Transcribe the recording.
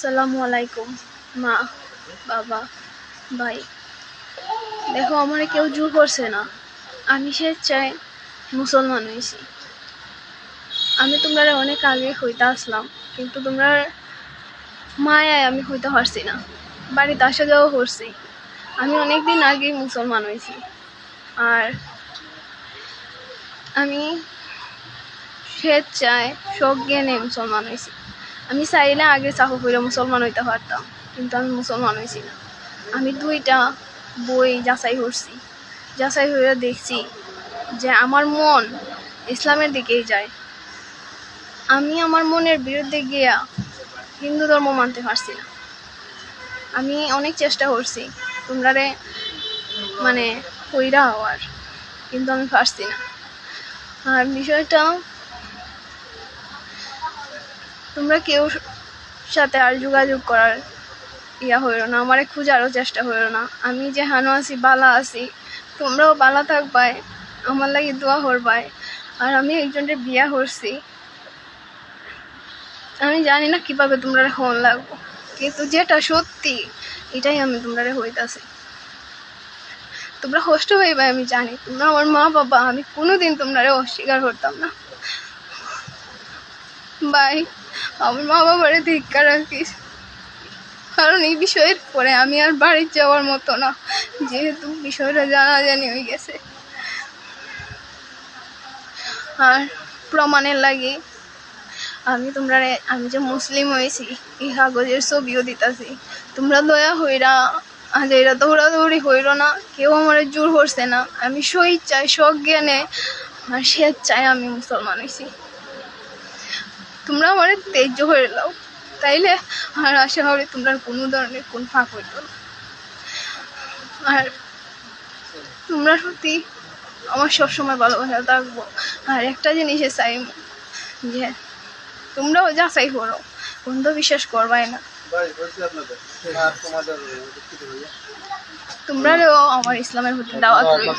আসসালামু আলাইকুম মা, বাবা, ভাই। দেখো, আমার কেউ জোর করছে না, আমি স্বেচ্ছায় মুসলমান হয়েছি। আমি তোমরা অনেক আগে হইতে আসলাম, কিন্তু তোমরা মায়ায় আমি হইতে পারছি না। বাড়িতে আসা যাওয়া করছি, আমি অনেকদিন আগে মুসলমান হয়েছি। আর আমি স্বেচ্ছায় সজ্ঞানে মুসলমান হয়েছি। আমি চাইলে আগে চাকু করে মুসলমান হইতে পারতাম, কিন্তু আমি মুসলমান হয়েছি না। আমি 2টা বই যাচাই করছি, যাচাই করে দেখছি যে আমার মন ইসলামের দিকেই যায়। আমি আমার মনের বিরুদ্ধে গিয়া হিন্দু ধর্ম মানতে পারছি না। আমি অনেক চেষ্টা করছি তোমরারে কইরা হওয়ার, কিন্তু আমি পারছি না। আর বিষয়টা, তোমরা কেউ সাথে আর যোগাযোগ করার হইল না, আমারে খুঁজারও চেষ্টা হইল না। আমি যে হানো আছি, বালা আছি, তোমরাও বালা থাকবাই, আমার লাগি দোয়া করবাই। আর আমি একজনের বিয়া করছি, আমি জানি না কিভাবে তোমরা হন লাগবো, কিন্তু যেটা সত্যি এটাই আমি তোমরা হইতাছি। তোমরা কষ্ট হইবা আমি জানি, তোমরা আমার মা বাবা, আমি কোনোদিন তোমরা অস্বীকার করতাম না। ভাই, আমার মা বাবারে ধিক্কার রাখিস, কারণ এই বিষয়ের পরে আমি আর বাড়ি যাওয়ার মতো না, যেহেতু বিষয়টা জানাজানি হয়ে গেছে। আর প্রমাণের লাগে আমি যে মুসলিম হয়েছি এই কাগজের ছবিও দিতাছি। তোমরা দয়া হইরা আজ এরা দৌড়াদৌড়ি হইল না, কেউ আমার জোর করছে না। আমি স্বইচ্ছায় সজ্ঞানে আর স্বেচ্ছায় আমি মুসলমান হয়েছি। তোমরা আমার তেজ্য হয়ে লাও, তাইলে আর আশা হবে তোমরা কোনো ধরনের কোন ফাঁক হইত না। আর তোমরা সত্যি আমার সবসময় ভালোবাসা থাকবো। আর একটা জিনিসে চাই যে তোমরাও যাচাই করো, বন্ধু বিশ্বাস করবাই না। তোমরাও আমার ইসলামের প্রতি দাওয়াত রইল।